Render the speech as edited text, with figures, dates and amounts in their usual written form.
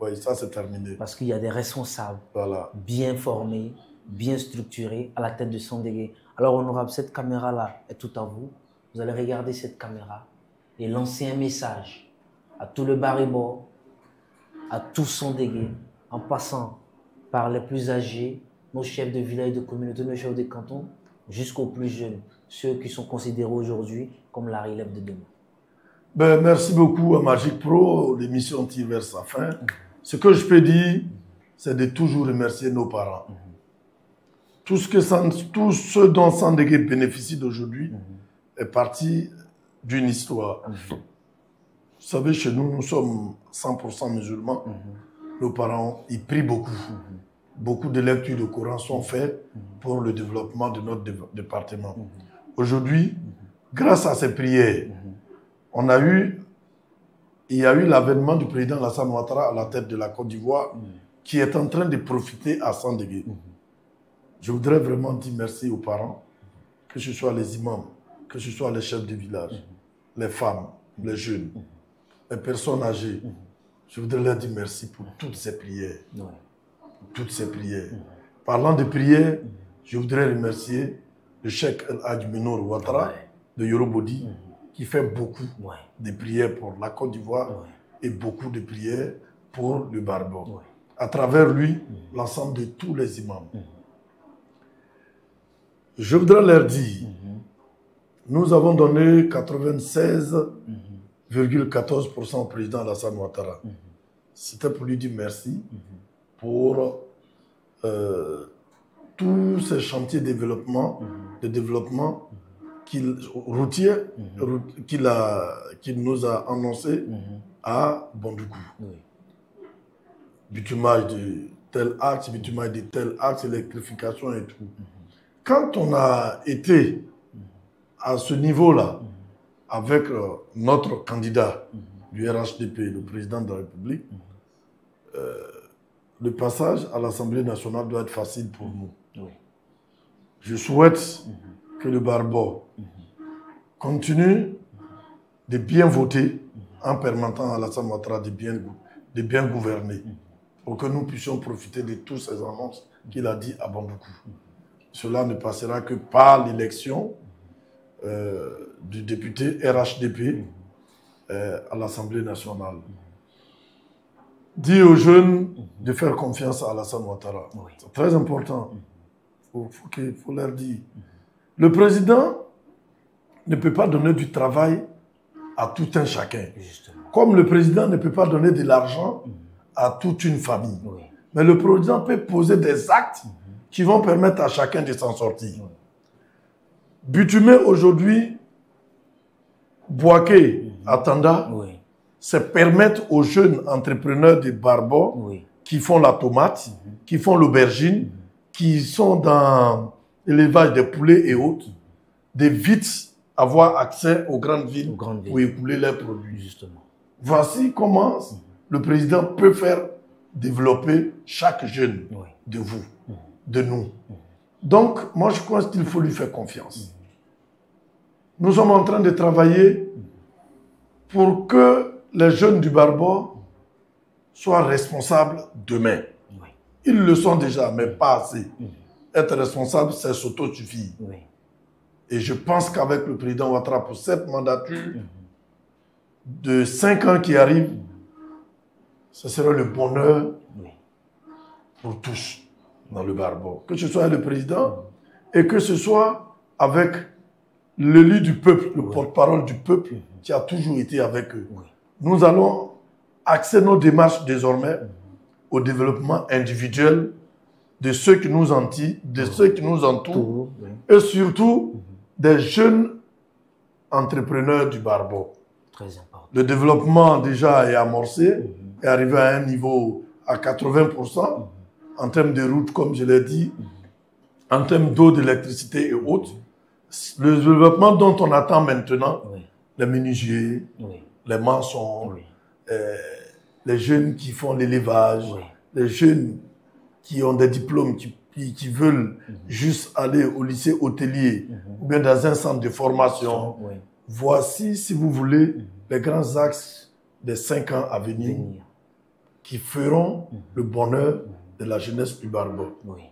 Oui, ça c'est terminé. Parce qu'il y a des responsables Voilà. bien formés, bien structurés à la tête de Sandégué. Alors, honorable, cette caméra-là est tout à vous. Vous allez regarder cette caméra et lancer un message à tout le Baribo, à tout Sandégué, en passant par les plus âgés, nos chefs de village, de communauté, nos chefs de canton, jusqu'aux plus jeunes, ceux qui sont considérés aujourd'hui comme la relève de demain. Ben, merci beaucoup à Magic Pro. L'émission tire vers sa fin. Ce que je peux dire, c'est de toujours remercier nos parents. Tout ce dont Sandégué bénéficie d'aujourd'hui est parti d'une histoire. Vous savez, chez nous, nous sommes 100% musulmans. Nos parents, ils prient beaucoup. Beaucoup de lectures de Coran sont faites pour le développement de notre département. Aujourd'hui, grâce à ces prières, il y a eu l'avènement du président Alassane Ouattara à la tête de la Côte d'Ivoire qui est en train de profiter à Sandégué. Je voudrais vraiment dire merci aux parents, que ce soit les imams, que ce soit les chefs de village, les femmes, les jeunes, les personnes âgées. Je voudrais leur dire merci pour toutes ces prières. Toutes ces prières. Parlant de prières, je voudrais remercier le cheikh El Hadj Minour Ouattara de Yorobodi, qui fait beaucoup de prières pour la Côte d'Ivoire et beaucoup de prières pour le Barbo. À travers lui, l'ensemble de tous les imams. Je voudrais leur dire, nous avons donné 96,14% au président Alassane Ouattara. C'était pour lui dire merci pour tous ces chantiers de développement, routier qu'il nous a annoncé à Bondoukou. Bitumage de tel axe, bitumage de tel axe, électrification et tout. Quand on a été à ce niveau-là, avec notre candidat du RHDP, le président de la République, le passage à l'Assemblée nationale doit être facile pour nous. Je souhaite que le Barbo continue de bien voter en permettant à Alassane Ouattara de bien gouverner pour que nous puissions profiter de toutes ces annonces qu'il a dit à Bamboukou. Cela ne passera que par l'élection du député RHDP à l'Assemblée nationale. Dis aux jeunes de faire confiance à Alassane Ouattara. C'est très important. Il faut leur dire. Le président ne peut pas donner du travail à tout un chacun. Justement. Comme le président ne peut pas donner de l'argent à toute une famille. Mais le président peut poser des actes qui vont permettre à chacun de s'en sortir. Butumé aujourd'hui, Boaké, Atanda, c'est permettre aux jeunes entrepreneurs de Barbo qui font la tomate, qui font l'aubergine, qui sont dans l'élevage des poulets et autres, de vite avoir accès aux grandes villes pour écouler leurs produits. Justement. Voici comment le président peut faire développer chaque jeune de vous, de nous. Donc, moi, je pense qu'il faut lui faire confiance. Nous sommes en train de travailler pour que les jeunes du Barbo soient responsables demain. Ils le sont déjà, mais pas assez. Être responsable, c'est s'auto-suffire. Et je pense qu'avec le président Ouattara, pour cette mandature de 5 ans qui arrive, ce sera le bonheur pour tous dans le Barbo. Que ce soit le président et que ce soit avec l'élu du peuple, le porte-parole du peuple qui a toujours été avec eux. Nous allons axer nos démarches désormais au développement individuel de ceux qui nous entourent, et surtout des jeunes entrepreneurs du Barbo. Très important. Le développement déjà est amorcé, est arrivé à un niveau à 80%, en termes de routes, comme je l'ai dit, en termes d'eau, d'électricité et autres. Le développement dont on attend maintenant, les menuisiers, les maçons, les jeunes qui font l'élevage, les jeunes qui ont des diplômes, qui veulent juste aller au lycée hôtelier ou bien dans un centre de formation. Voici, si vous voulez, les grands axes des 5 ans à venir qui feront le bonheur de la jeunesse du Barbeau. Oui.